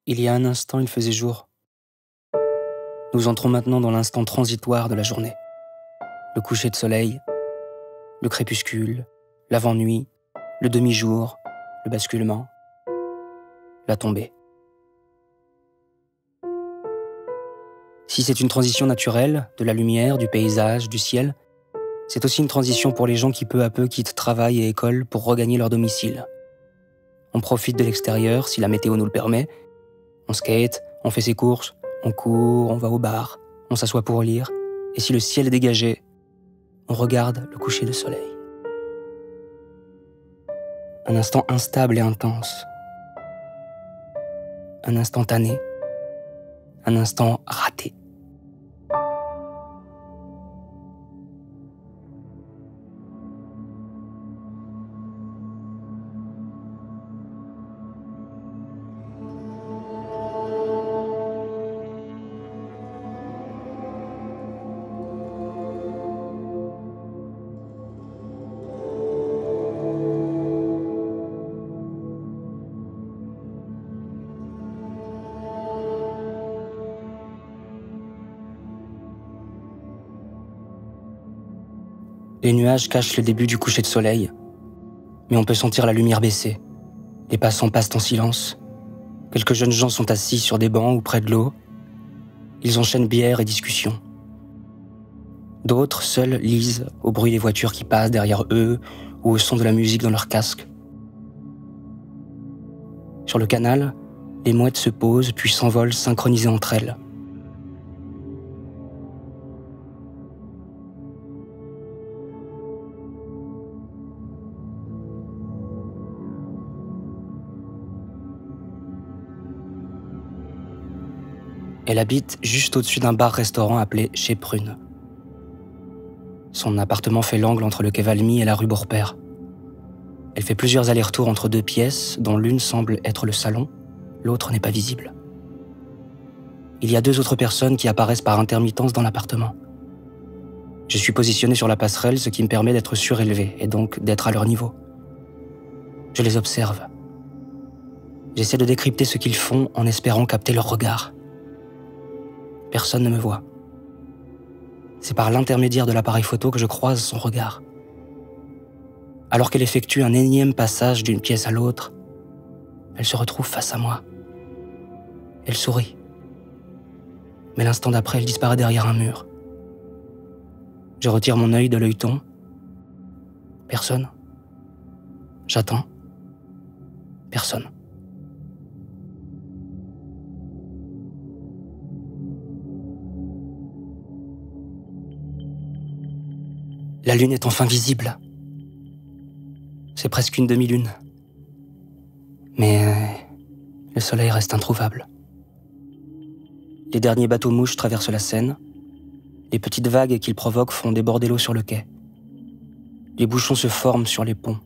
Il y a un instant, il faisait jour. Nous entrons maintenant dans l'instant transitoire de la journée. Le coucher de soleil, le crépuscule, l'avant-nuit, le demi-jour, le basculement, la tombée. Si c'est une transition naturelle, de la lumière, du paysage, du ciel, c'est aussi une transition pour les gens qui peu à peu quittent travail et école pour regagner leur domicile. On profite de l'extérieur si la météo nous le permet. On skate, on fait ses courses, on court, on va au bar, on s'assoit pour lire. Et si le ciel est dégagé, on regarde le coucher de soleil. Un instant instable et intense. Un instantané. Un instant raté. Les nuages cachent le début du coucher de soleil, mais on peut sentir la lumière baisser. Les passants passent en silence. Quelques jeunes gens sont assis sur des bancs ou près de l'eau. Ils enchaînent bière et discussions. D'autres, seuls, lisent au bruit des voitures qui passent derrière eux ou au son de la musique dans leur casque. Sur le canal, les mouettes se posent puis s'envolent synchronisées entre elles. Elle habite juste au-dessus d'un bar-restaurant appelé Chez Prune. Son appartement fait l'angle entre le quai Valmy et la rue Beaurepaire. Elle fait plusieurs allers-retours entre deux pièces, dont l'une semble être le salon, l'autre n'est pas visible. Il y a deux autres personnes qui apparaissent par intermittence dans l'appartement. Je suis positionné sur la passerelle, ce qui me permet d'être surélevé et donc d'être à leur niveau. Je les observe. J'essaie de décrypter ce qu'ils font en espérant capter leur regard. Personne ne me voit. C'est par l'intermédiaire de l'appareil photo que je croise son regard. Alors qu'elle effectue un énième passage d'une pièce à l'autre, elle se retrouve face à moi. Elle sourit. Mais l'instant d'après, elle disparaît derrière un mur. Je retire mon œil de l'œilleton. Personne. J'attends. Personne. La lune est enfin visible. C'est presque une demi-lune. Mais le soleil reste introuvable. Les derniers bateaux-mouches traversent la Seine. Les petites vagues qu'ils provoquent font déborder l'eau sur le quai. Les bouchons se forment sur les ponts.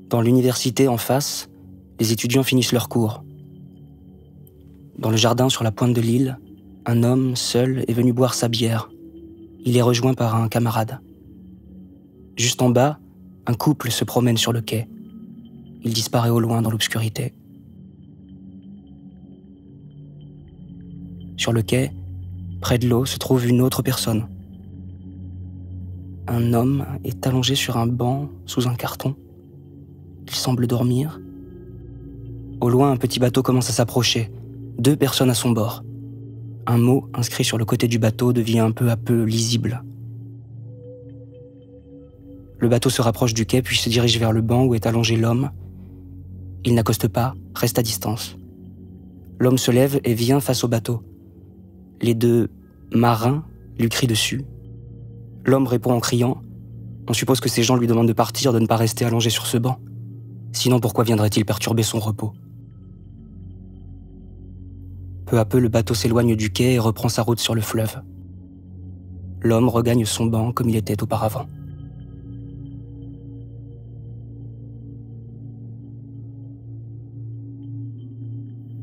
Dans l'université en face, les étudiants finissent leur cours. Dans le jardin sur la pointe de l'île, un homme seul est venu boire sa bière. Il est rejoint par un camarade. Juste en bas, un couple se promène sur le quai. Il disparaît au loin dans l'obscurité. Sur le quai, près de l'eau, se trouve une autre personne. Un homme est allongé sur un banc sous un carton. Il semble dormir. Au loin, un petit bateau commence à s'approcher. 2 personnes à son bord. Un mot inscrit sur le côté du bateau devient peu à peu lisible. Le bateau se rapproche du quai puis se dirige vers le banc où est allongé l'homme. Il n'accoste pas, reste à distance. L'homme se lève et vient face au bateau. Les 2 marins lui crient dessus. L'homme répond en criant. On suppose que ces gens lui demandent de partir, de ne pas rester allongé sur ce banc. Sinon, pourquoi viendrait-il perturber son repos ? Peu à peu, le bateau s'éloigne du quai et reprend sa route sur le fleuve. L'homme regagne son banc comme il était auparavant.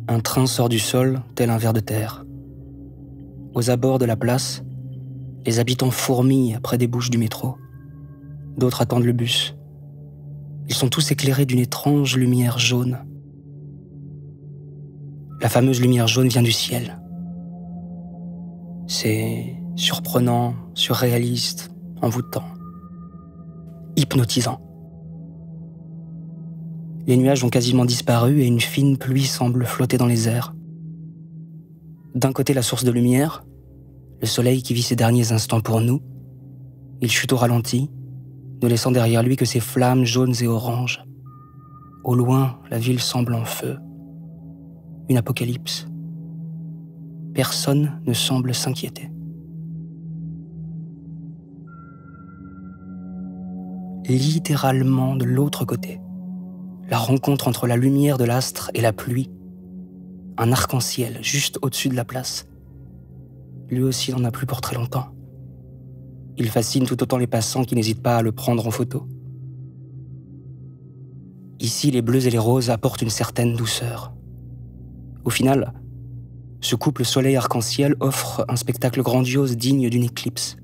Un train sort du sol, tel un ver de terre. Aux abords de la place, les habitants fourmillent près des bouches du métro. D'autres attendent le bus. Ils sont tous éclairés d'une étrange lumière jaune. La fameuse lumière jaune vient du ciel. C'est surprenant, surréaliste, envoûtant, hypnotisant. Les nuages ont quasiment disparu et une fine pluie semble flotter dans les airs. D'un côté, la source de lumière, le soleil qui vit ses derniers instants pour nous. Il chute au ralenti, ne laissant derrière lui que ses flammes jaunes et oranges. Au loin, la ville semble en feu. Une apocalypse. Personne ne semble s'inquiéter. Littéralement de l'autre côté, la rencontre entre la lumière de l'astre et la pluie, un arc-en-ciel juste au-dessus de la place. Lui aussi n'en a plus pour très longtemps. Il fascine tout autant les passants qui n'hésitent pas à le prendre en photo. Ici, les bleus et les roses apportent une certaine douceur. Au final, ce couple soleil arc-en-ciel offre un spectacle grandiose digne d'une éclipse.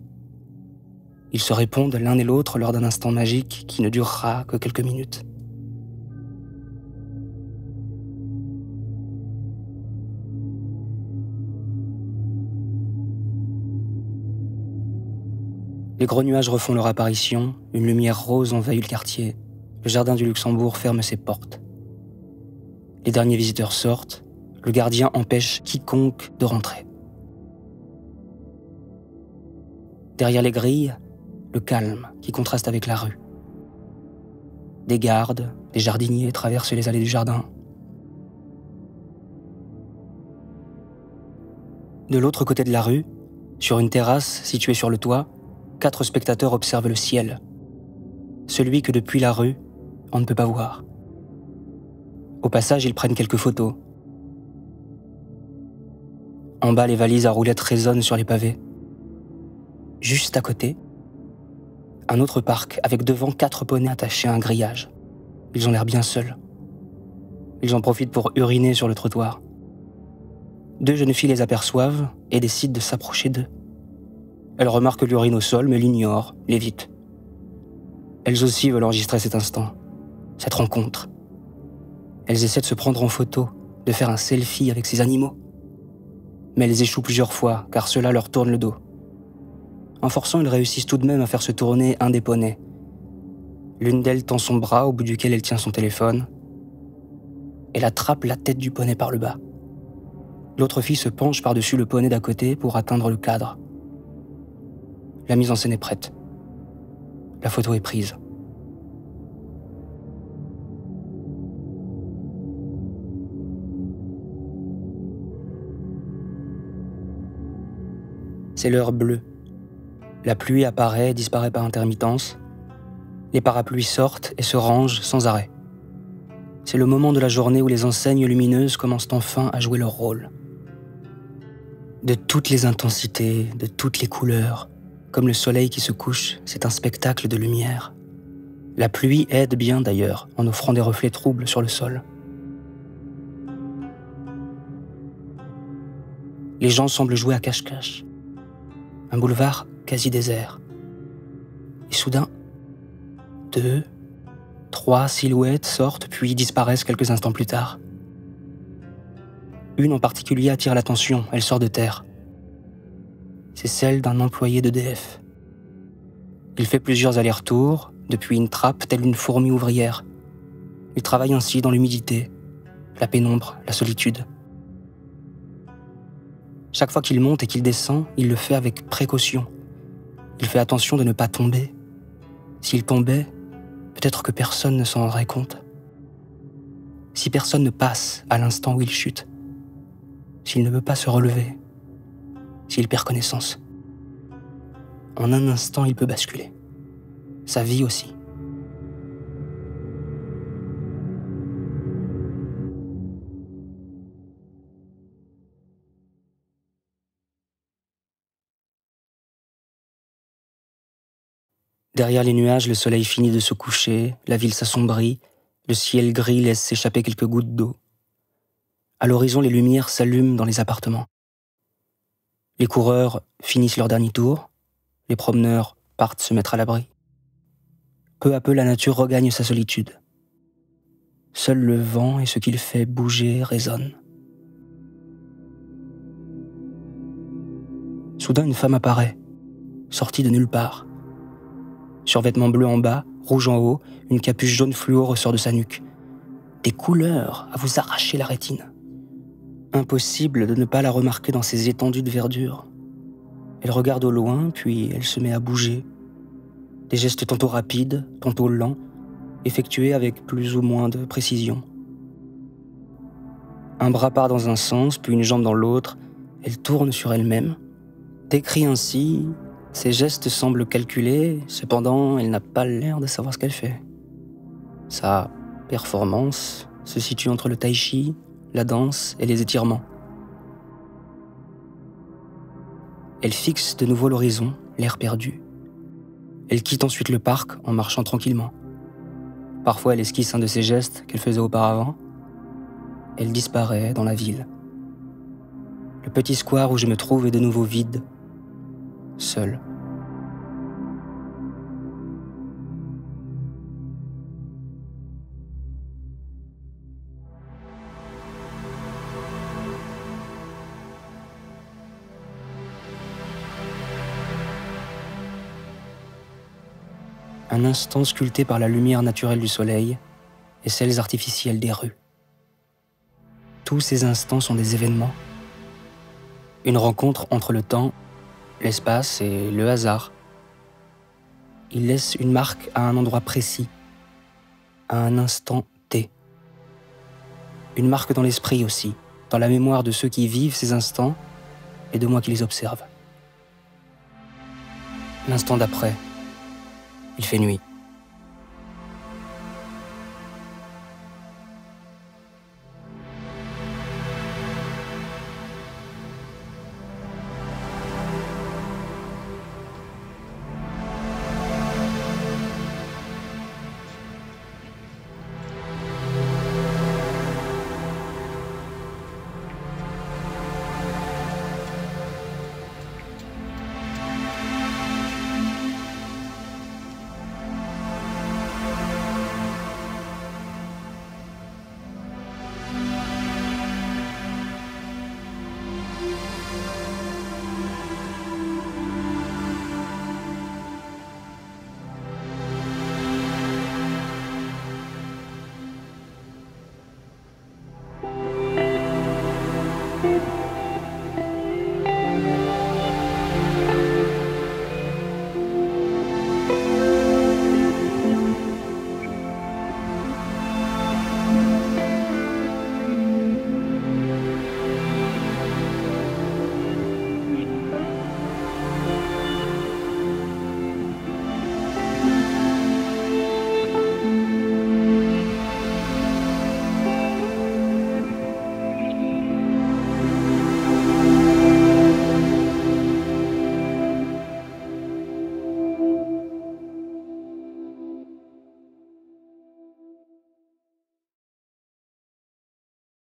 Ils se répondent l'un et l'autre lors d'un instant magique qui ne durera que quelques minutes. Les gros nuages refont leur apparition, une lumière rose envahit le quartier, le jardin du Luxembourg ferme ses portes. Les derniers visiteurs sortent, le gardien empêche quiconque de rentrer. Derrière les grilles, le calme qui contraste avec la rue. Des gardes, des jardiniers traversent les allées du jardin. De l'autre côté de la rue, sur une terrasse située sur le toit, 4 spectateurs observent le ciel. Celui que depuis la rue, on ne peut pas voir. Au passage, ils prennent quelques photos. En bas, les valises à roulettes résonnent sur les pavés. Juste à côté, un autre parc avec devant 4 poneys attachés à un grillage. Ils ont l'air bien seuls. Ils en profitent pour uriner sur le trottoir. 2 jeunes filles les aperçoivent et décident de s'approcher d'eux. Elles remarquent l'urine au sol mais l'ignorent, l'évitent. Elles aussi veulent enregistrer cet instant, cette rencontre. Elles essaient de se prendre en photo, de faire un selfie avec ces animaux. Mais elles échouent plusieurs fois car cela leur tourne le dos. En forçant, elles réussissent tout de même à faire se tourner un des poneys. L'une d'elles tend son bras au bout duquel elle tient son téléphone. Elle attrape la tête du poney par le bas. L'autre fille se penche par-dessus le poney d'à côté pour atteindre le cadre. La mise en scène est prête. La photo est prise. C'est l'heure bleue. La pluie apparaît et disparaît par intermittence. Les parapluies sortent et se rangent sans arrêt. C'est le moment de la journée où les enseignes lumineuses commencent enfin à jouer leur rôle. De toutes les intensités, de toutes les couleurs, comme le soleil qui se couche, c'est un spectacle de lumière. La pluie aide bien d'ailleurs, en offrant des reflets troubles sur le sol. Les gens semblent jouer à cache-cache. Un boulevard quasi désert. Et soudain, 2, 3 silhouettes sortent puis disparaissent quelques instants plus tard. Une en particulier attire l'attention, elle sort de terre. C'est celle d'un employé d'EDF. Il fait plusieurs allers-retours, depuis une trappe telle une fourmi ouvrière. Il travaille ainsi dans l'humidité, la pénombre, la solitude. Chaque fois qu'il monte et qu'il descend, il le fait avec précaution. Il fait attention de ne pas tomber. S'il tombait, peut-être que personne ne s'en rendrait compte. Si personne ne passe à l'instant où il chute, s'il ne peut pas se relever, s'il perd connaissance, en un instant, il peut basculer. Sa vie aussi. Derrière les nuages, le soleil finit de se coucher, la ville s'assombrit, le ciel gris laisse s'échapper quelques gouttes d'eau. À l'horizon, les lumières s'allument dans les appartements. Les coureurs finissent leur dernier tour, les promeneurs partent se mettre à l'abri. Peu à peu, la nature regagne sa solitude. Seul le vent et ce qu'il fait bouger résonnent. Soudain, une femme apparaît, sortie de nulle part. Survêtement bleu en bas, rouge en haut, une capuche jaune fluo ressort de sa nuque. Des couleurs à vous arracher la rétine. Impossible de ne pas la remarquer dans ces étendues de verdure. Elle regarde au loin, puis elle se met à bouger. Des gestes tantôt rapides, tantôt lents, effectués avec plus ou moins de précision. Un bras part dans un sens, puis une jambe dans l'autre. Elle tourne sur elle-même. Décrit ainsi, ses gestes semblent calculés, cependant, elle n'a pas l'air de savoir ce qu'elle fait. Sa performance se situe entre le tai chi, la danse et les étirements. Elle fixe de nouveau l'horizon, l'air perdu. Elle quitte ensuite le parc en marchant tranquillement. Parfois, elle esquisse un de ces gestes qu'elle faisait auparavant. Elle disparaît dans la ville. Le petit square où je me trouve est de nouveau vide, seul. Un instant sculpté par la lumière naturelle du soleil et celles artificielles des rues. Tous ces instants sont des événements. Une rencontre entre le temps, l'espace et le hasard. Ils laissent une marque à un endroit précis, à un instant T. Une marque dans l'esprit aussi, dans la mémoire de ceux qui vivent ces instants et de moi qui les observe. L'instant d'après, il fait nuit.